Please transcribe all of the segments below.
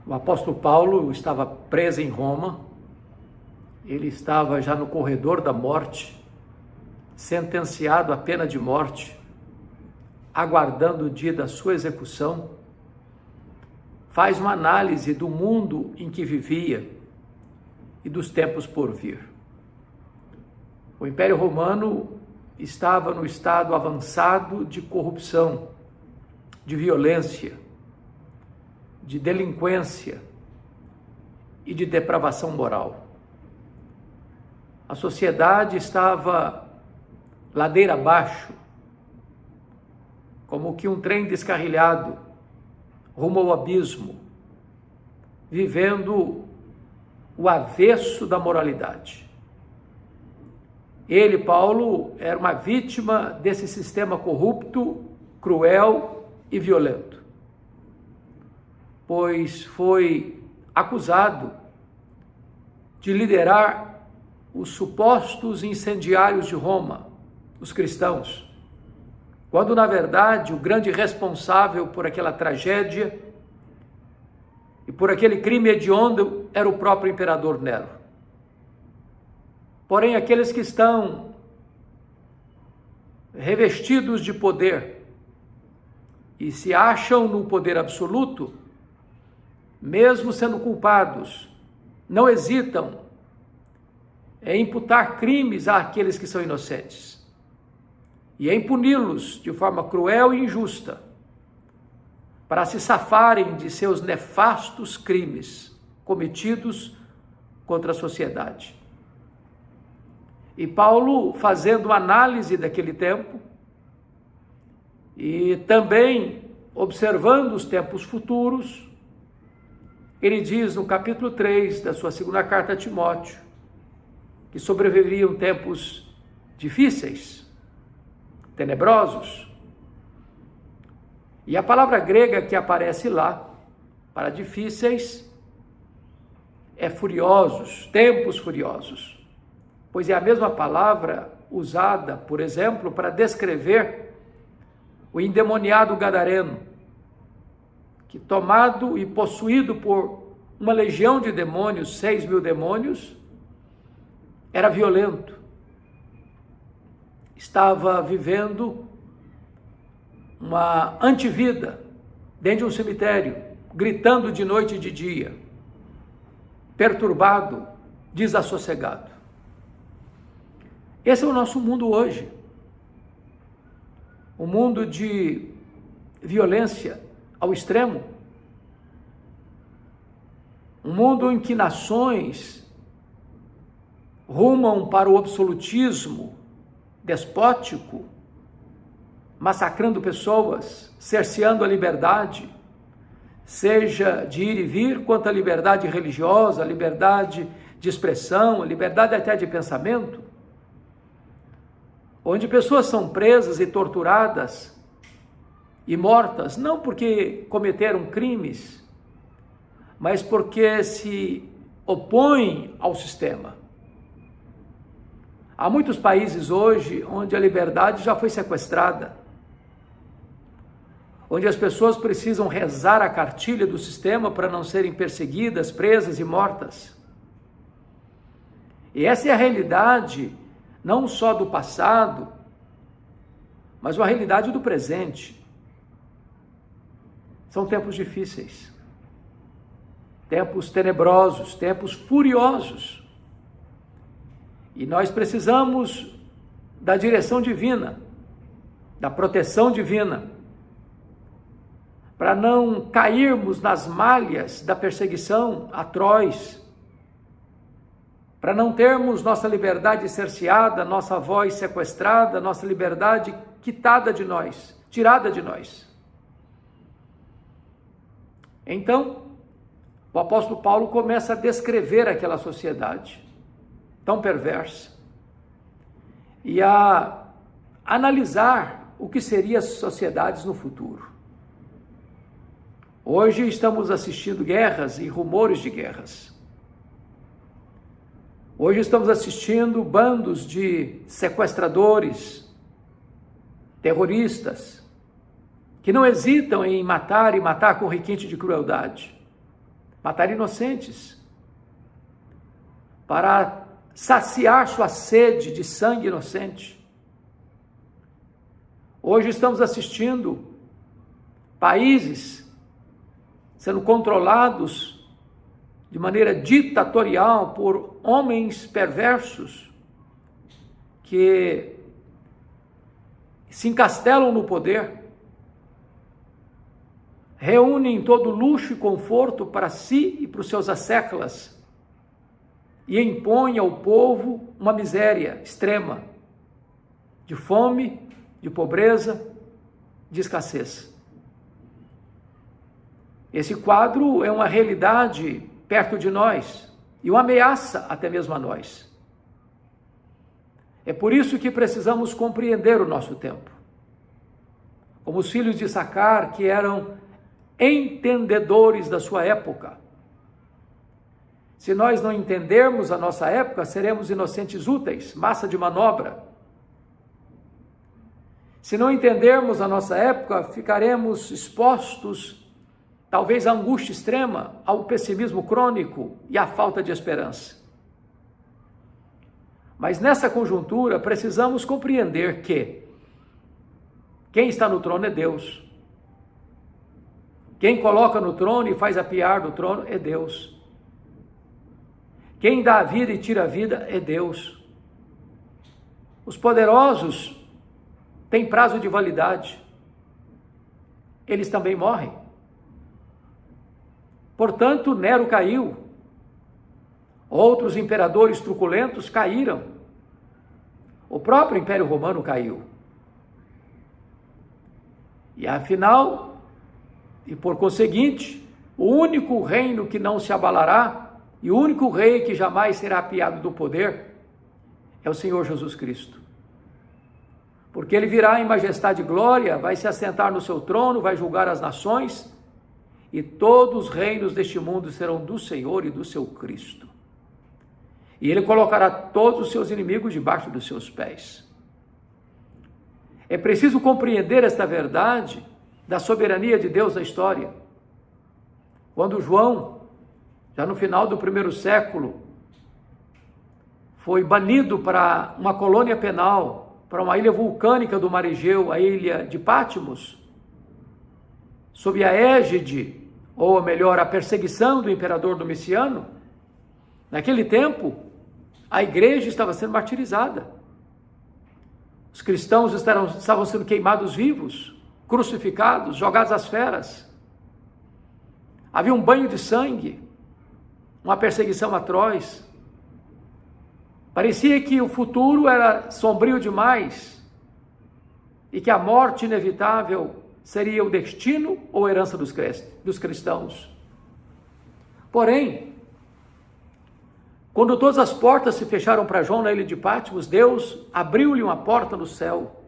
O apóstolo Paulo estava preso em Roma, ele estava já no corredor da morte, sentenciado à pena de morte, aguardando o dia da sua execução. Faz uma análise do mundo em que vivia e dos tempos por vir. O Império Romano estava no estado avançado de corrupção, de violência, de delinquência e de depravação moral. A sociedade estava ladeira abaixo, como que um trem descarrilhado rumo ao abismo, vivendo o avesso da moralidade. Ele, Paulo, era uma vítima desse sistema corrupto, cruel e violento, pois foi acusado de liderar os supostos incendiários de Roma, os cristãos, quando, na verdade, o grande responsável por aquela tragédia e por aquele crime hediondo era o próprio imperador Nero. Porém, aqueles que estão revestidos de poder e se acham no poder absoluto, mesmo sendo culpados, não hesitam em imputar crimes àqueles que são inocentes e em puni-los de forma cruel e injusta, para se safarem de seus nefastos crimes cometidos contra a sociedade. E Paulo, fazendo análise daquele tempo e também observando os tempos futuros, ele diz no capítulo 3 da sua segunda carta a Timóteo que sobreviveriam tempos difíceis, tenebrosos. E a palavra grega que aparece lá, para difíceis, é furiosos, tempos furiosos, pois é a mesma palavra usada, por exemplo, para descrever o endemoniado gadareno, que, tomado e possuído por uma legião de demônios, 6.000 demônios, era violento, estava vivendo uma antivida dentro de um cemitério, gritando de noite e de dia, perturbado, desassossegado. Esse é o nosso mundo hoje, um mundo de violência ao extremo, um mundo em que nações rumam para o absolutismo despótico, massacrando pessoas, cerceando a liberdade, seja de ir e vir, quanto à liberdade religiosa, a liberdade de expressão, a liberdade até de pensamento, onde pessoas são presas e torturadas e mortas, não porque cometeram crimes, mas porque se opõem ao sistema. Há muitos países hoje onde a liberdade já foi sequestrada, onde as pessoas precisam rezar a cartilha do sistema para não serem perseguidas, presas e mortas. E essa é a realidade não só do passado, mas a realidade do presente. São tempos difíceis, tempos tenebrosos, tempos furiosos. E nós precisamos da direção divina, da proteção divina, para não cairmos nas malhas da perseguição atroz, para não termos nossa liberdade cerceada, nossa voz sequestrada, nossa liberdade quitada de nós, tirada de nós. Então, o apóstolo Paulo começa a descrever aquela sociedade tão perversa e a analisar o que seriam as sociedades no futuro. Hoje estamos assistindo guerras e rumores de guerras. Hoje estamos assistindo bandos de sequestradores, terroristas, que não hesitam em matar e matar com requinte de crueldade. matar inocentes, para saciar sua sede de sangue inocente. Hoje estamos assistindo países sendo controlados de maneira ditatorial por homens perversos que se encastelam no poder, reúnem todo luxo e conforto para si e para os seus asseclas e impõem ao povo uma miséria extrema, de fome, de pobreza, de escassez. Esse quadro é uma realidade perto de nós e uma ameaça até mesmo a nós. É por isso que precisamos compreender o nosso tempo. Como os filhos de Issacar, que eram entendedores da sua época. Se nós não entendermos a nossa época, seremos inocentes úteis, massa de manobra. Se não entendermos a nossa época, ficaremos expostos, talvez à angústia extrema, ao pessimismo crônico e à falta de esperança. Mas nessa conjuntura, precisamos compreender que quem está no trono é Deus. Quem coloca no trono e faz apiar do trono é Deus. Quem dá a vida e tira a vida é Deus. Os poderosos têm prazo de validade. Eles também morrem. Portanto, Nero caiu. Outros imperadores truculentos caíram. O próprio Império Romano caiu. E afinal, e por conseguinte, o único reino que não se abalará e o único rei que jamais será apiado do poder é o Senhor Jesus Cristo. Porque ele virá em majestade e glória, vai se assentar no seu trono, vai julgar as nações, e todos os reinos deste mundo serão do Senhor e do seu Cristo. E ele colocará todos os seus inimigos debaixo dos seus pés. É preciso compreender esta verdade da soberania de Deus na história. Quando João, já no final do primeiro século, foi banido para uma colônia penal, para uma ilha vulcânica do mar Egeu, a ilha de Patmos, sob a égide, ou melhor, a perseguição do imperador Domiciano, naquele tempo, a igreja estava sendo martirizada. Os cristãos estavam sendo queimados vivos, crucificados, jogados às feras. Havia um banho de sangue, uma perseguição atroz. Parecia que o futuro era sombrio demais e que a morte inevitável seria o destino ou herança dos cristãos. Porém, quando todas as portas se fecharam para João na ilha de Patmos, Deus abriu-lhe uma porta no céu.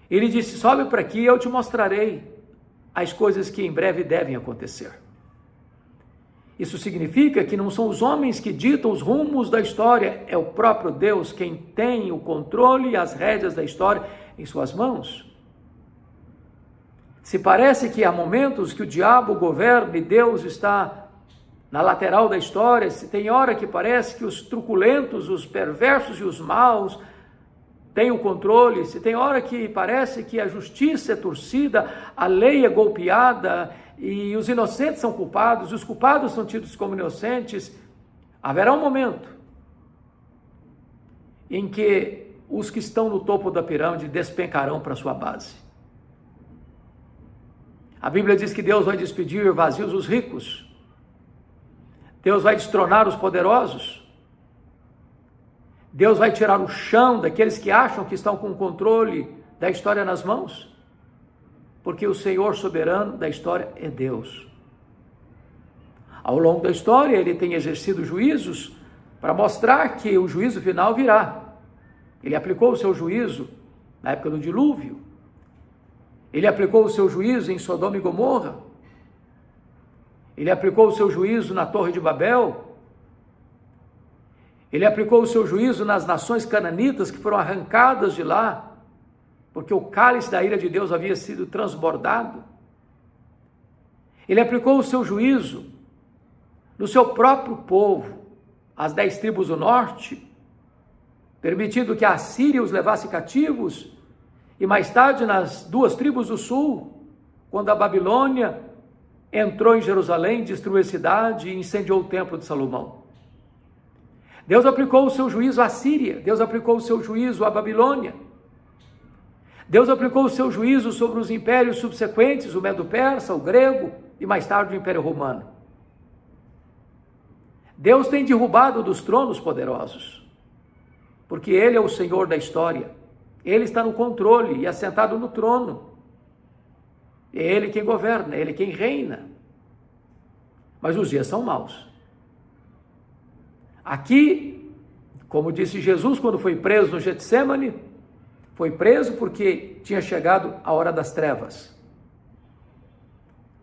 Ele disse: sobe para aqui e eu te mostrarei as coisas que em breve devem acontecer. Isso significa que não são os homens que ditam os rumos da história, é o próprio Deus quem tem o controle e as rédeas da história em suas mãos. Se parece que há momentos que o diabo governa e Deus está na lateral da história, se tem hora que parece que os truculentos, os perversos e os maus têm o controle, se tem hora que parece que a justiça é torcida, a lei é golpeada e os inocentes são culpados, e os culpados são tidos como inocentes, haverá um momento em que os que estão no topo da pirâmide despencarão para sua base. A Bíblia diz que Deus vai despedir vazios os ricos, Deus vai destronar os poderosos, Deus vai tirar o chão daqueles que acham que estão com o controle da história nas mãos, porque o Senhor soberano da história é Deus. Ao longo da história, ele tem exercido juízos para mostrar que o juízo final virá. Ele aplicou o seu juízo na época do dilúvio, ele aplicou o seu juízo em Sodoma e Gomorra, ele aplicou o seu juízo na Torre de Babel, ele aplicou o seu juízo nas nações cananitas que foram arrancadas de lá, porque o cálice da ira de Deus havia sido transbordado. Ele aplicou o seu juízo no seu próprio povo, as 10 tribos do norte, permitindo que a Assíria os levasse cativos, e mais tarde nas 2 tribos do sul, quando a Babilônia entrou em Jerusalém, destruiu a cidade e incendiou o templo de Salomão. Deus aplicou o seu juízo à Síria, Deus aplicou o seu juízo à Babilônia, Deus aplicou o seu juízo sobre os impérios subsequentes, o Medo-Persa, o grego e mais tarde o Império Romano. Deus tem derrubado dos tronos poderosos, porque Ele é o Senhor da história, Ele está no controle e assentado no trono. É Ele quem governa, é Ele quem reina. Mas os dias são maus. Aqui, como disse Jesus quando foi preso no Getsêmani, foi preso porque tinha chegado a hora das trevas,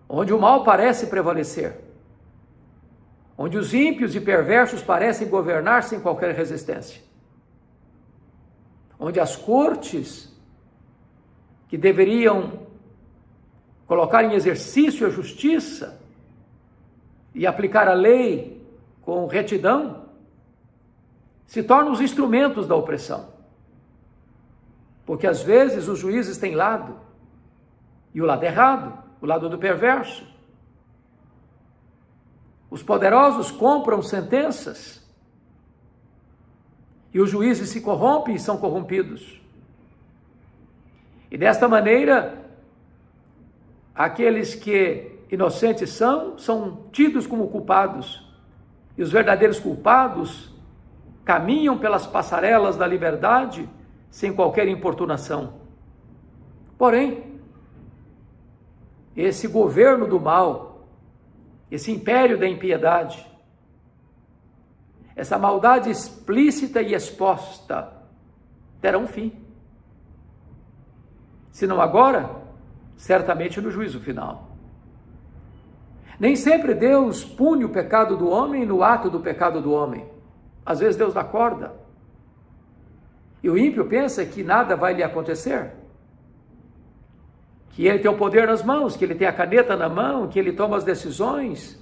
onde o mal parece prevalecer, onde os ímpios e perversos parecem governar sem qualquer resistência, onde as cortes, que deveriam colocar em exercício a justiça e aplicar a lei com retidão, se tornam os instrumentos da opressão. Porque às vezes os juízes têm lado, e o lado errado, o lado do perverso. Os poderosos compram sentenças, e os juízes se corrompem e são corrompidos. E desta maneira, aqueles que inocentes são tidos como culpados, e os verdadeiros culpados caminham pelas passarelas da liberdade sem qualquer importunação. Porém, esse governo do mal, esse império da impiedade, essa maldade explícita e exposta, terá um fim. Se não agora, certamente no juízo final. Nem sempre Deus pune o pecado do homem no ato do pecado do homem. Às vezes Deus dá corda. E o ímpio pensa que nada vai lhe acontecer, que ele tem o poder nas mãos, que ele tem a caneta na mão, que ele toma as decisões,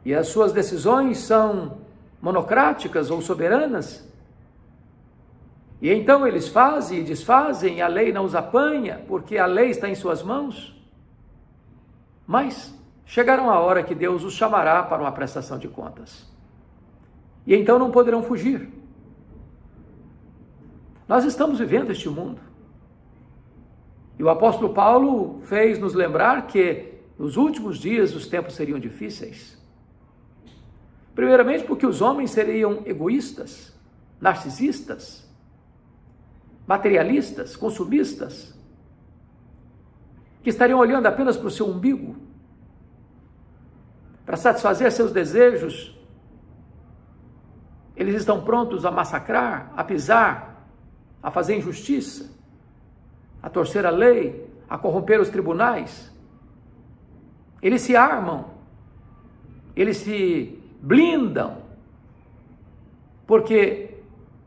e as suas decisões são monocráticas ou soberanas, e então eles fazem e desfazem, e a lei não os apanha, porque a lei está em suas mãos. Mas chegará a hora que Deus os chamará para uma prestação de contas, e então não poderão fugir. Nós estamos vivendo este mundo. E o apóstolo Paulo fez nos lembrar que nos últimos dias os tempos seriam difíceis. Primeiramente porque os homens seriam egoístas, narcisistas, materialistas, consumistas, que estariam olhando apenas para o seu umbigo, para satisfazer seus desejos. Eles estão prontos a massacrar, a pisar, a fazer injustiça, a torcer a lei, a corromper os tribunais. Eles se armam, eles se blindam, porque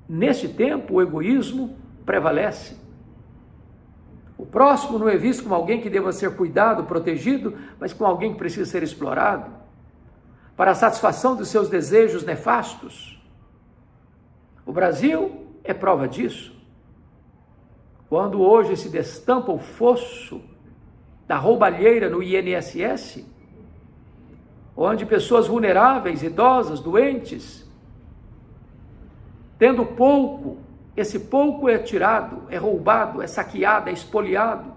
neste tempo o egoísmo prevalece. O próximo não é visto como alguém que deva ser cuidado, protegido, mas como alguém que precisa ser explorado para a satisfação dos seus desejos nefastos. O Brasil é prova disso. Quando hoje se destampa o fosso da roubalheira no INSS, onde pessoas vulneráveis, idosas, doentes, tendo pouco, esse pouco é tirado, é roubado, é saqueado, é espoliado.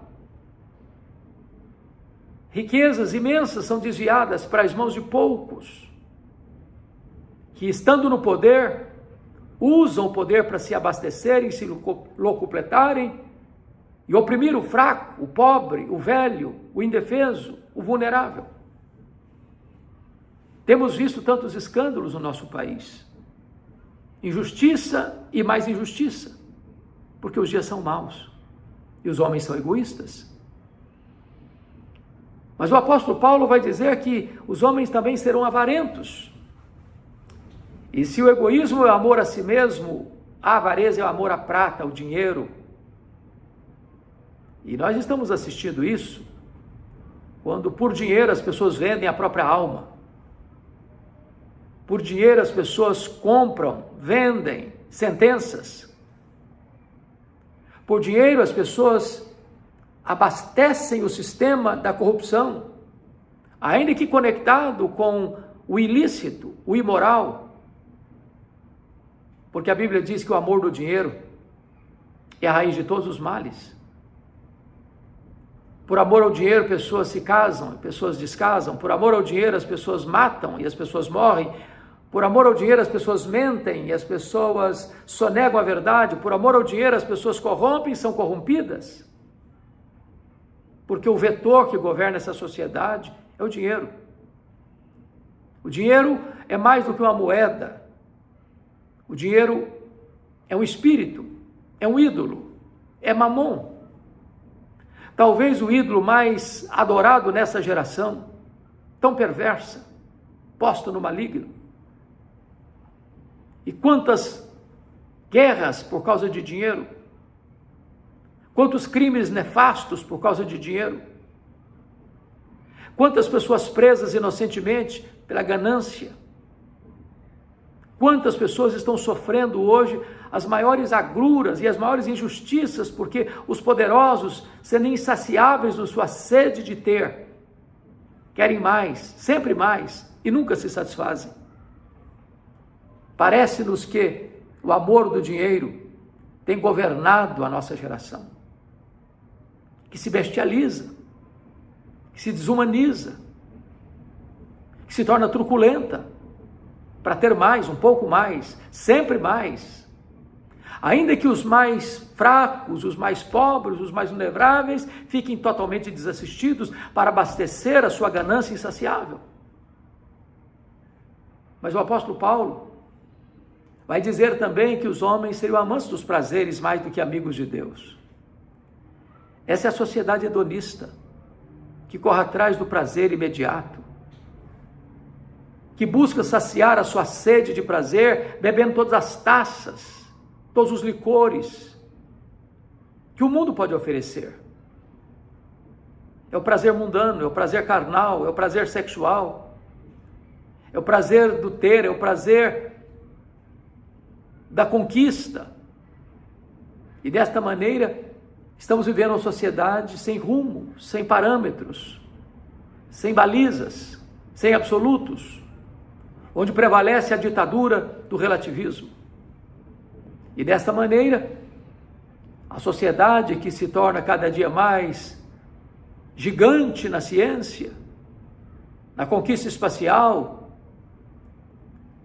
Riquezas imensas são desviadas para as mãos de poucos, que estando no poder, usam o poder para se abastecerem, se locupletarem e oprimir o fraco, o pobre, o velho, o indefeso, o vulnerável. Temos visto tantos escândalos no nosso país. Injustiça e mais injustiça, porque os dias são maus e os homens são egoístas. Mas o apóstolo Paulo vai dizer que os homens também serão avarentos. E se o egoísmo é o amor a si mesmo, a avareza é o amor à prata, ao dinheiro. E nós estamos assistindo isso quando por dinheiro as pessoas vendem a própria alma. Por dinheiro as pessoas compram, vendem sentenças. Por dinheiro as pessoas abastecem o sistema da corrupção, ainda que conectado com o ilícito, o imoral. Porque a Bíblia diz que o amor do dinheiro é a raiz de todos os males. Por amor ao dinheiro, pessoas se casam, pessoas descasam. Por amor ao dinheiro, as pessoas matam e as pessoas morrem. Por amor ao dinheiro, as pessoas mentem e as pessoas sonegam a verdade. Por amor ao dinheiro, as pessoas corrompem e são corrompidas. Porque o vetor que governa essa sociedade é o dinheiro. O dinheiro é mais do que uma moeda. O dinheiro é um espírito, é um ídolo, é mamon. Talvez o ídolo mais adorado nessa geração, tão perversa, posto no maligno. E quantas guerras por causa de dinheiro, quantos crimes nefastos por causa de dinheiro, quantas pessoas presas inocentemente pela ganância, quantas pessoas estão sofrendo hoje as maiores agruras e as maiores injustiças, porque os poderosos, sendo insaciáveis na sua sede de ter, querem mais, sempre mais, e nunca se satisfazem. Parece-nos que o amor do dinheiro tem governado a nossa geração, que se bestializa, que se desumaniza, que se torna truculenta, para ter mais, um pouco mais, sempre mais. Ainda que os mais fracos, os mais pobres, os mais vulneráveis fiquem totalmente desassistidos para abastecer a sua ganância insaciável. Mas o apóstolo Paulo vai dizer também que os homens seriam amantes dos prazeres mais do que amigos de Deus. Essa é a sociedade hedonista, que corre atrás do prazer imediato, que busca saciar a sua sede de prazer, bebendo todas as taças, todos os licores que o mundo pode oferecer. É o prazer mundano, é o prazer carnal, é o prazer sexual, é o prazer do ter, é o prazer da conquista. E desta maneira, estamos vivendo uma sociedade sem rumo, sem parâmetros, sem balizas, sem absolutos, onde prevalece a ditadura do relativismo. E desta maneira, a sociedade que se torna cada dia mais gigante na ciência, na conquista espacial,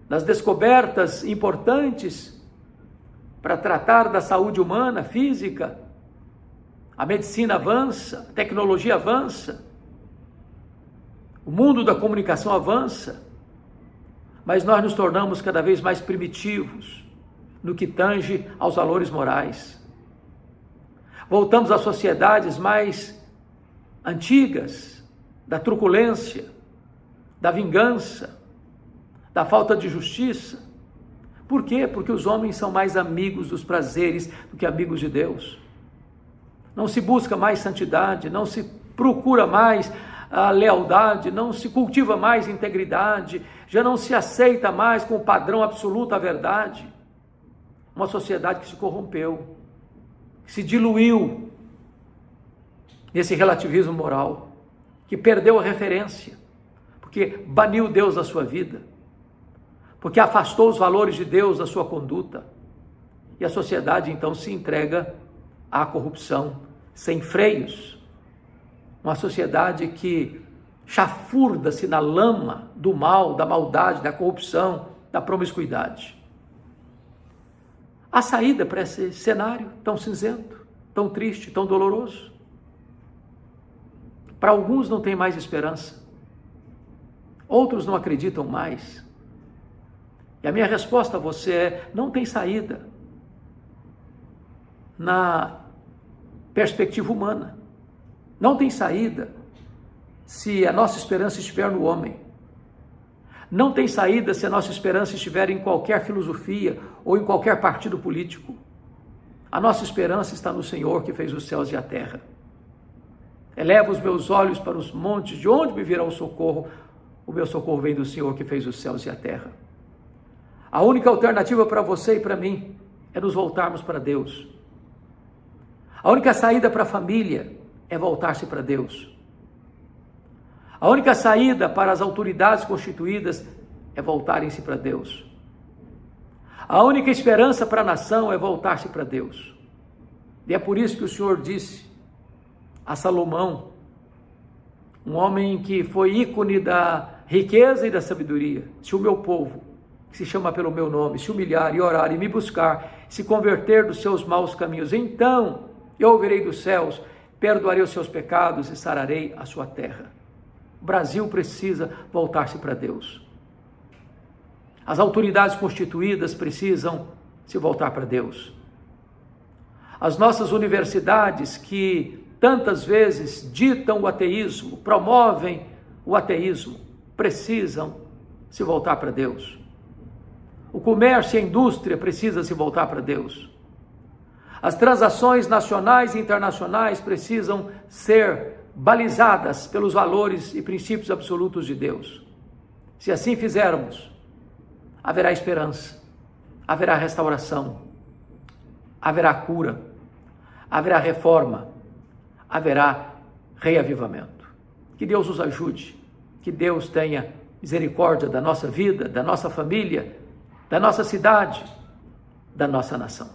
nas descobertas importantes para tratar da saúde humana, física, a medicina avança, a tecnologia avança, o mundo da comunicação avança, mas nós nos tornamos cada vez mais primitivos no que tange aos valores morais. Voltamos às sociedades mais antigas, da truculência, da vingança, da falta de justiça. Por quê? Porque os homens são mais amigos dos prazeres do que amigos de Deus. Não se busca mais santidade, não se procura mais a lealdade, não se cultiva mais integridade, já não se aceita mais como padrão absoluto a verdade. Uma sociedade que se corrompeu, que se diluiu nesse relativismo moral, que perdeu a referência, porque baniu Deus da sua vida, porque afastou os valores de Deus da sua conduta, e a sociedade então se entrega à corrupção sem freios. Uma sociedade que chafurda-se na lama do mal, da maldade, da corrupção, da promiscuidade. A saída para esse cenário tão cinzento, tão triste, tão doloroso? Para alguns não tem mais esperança. Outros não acreditam mais. E a minha resposta a você é: não tem saída na perspectiva humana. Não tem saída se a nossa esperança estiver no homem. Não tem saída se a nossa esperança estiver em qualquer filosofia ou em qualquer partido político. A nossa esperança está no Senhor que fez os céus e a terra. Elevo os meus olhos para os montes, de onde me virá o socorro? O meu socorro vem do Senhor que fez os céus e a terra. A única alternativa para você e para mim é nos voltarmos para Deus. A única saída para a família é voltar-se para Deus. A única saída para as autoridades constituídas é voltarem-se para Deus. A única esperança para a nação é voltar-se para Deus. E é por isso que o Senhor disse a Salomão, um homem que foi ícone da riqueza e da sabedoria: se o meu povo, que se chama pelo meu nome, se humilhar e orar e me buscar, se converter dos seus maus caminhos, então eu ouvirei dos céus, perdoarei os seus pecados e sararei a sua terra. O Brasil precisa voltar-se para Deus. As autoridades constituídas precisam se voltar para Deus. As nossas universidades, que tantas vezes ditam o ateísmo, promovem o ateísmo, precisam se voltar para Deus. O comércio e a indústria precisam se voltar para Deus. As transações nacionais e internacionais precisam ser balizadas pelos valores e princípios absolutos de Deus. Se assim fizermos, haverá esperança, haverá restauração, haverá cura, haverá reforma, haverá reavivamento. Que Deus nos ajude, que Deus tenha misericórdia da nossa vida, da nossa família, da nossa cidade, da nossa nação.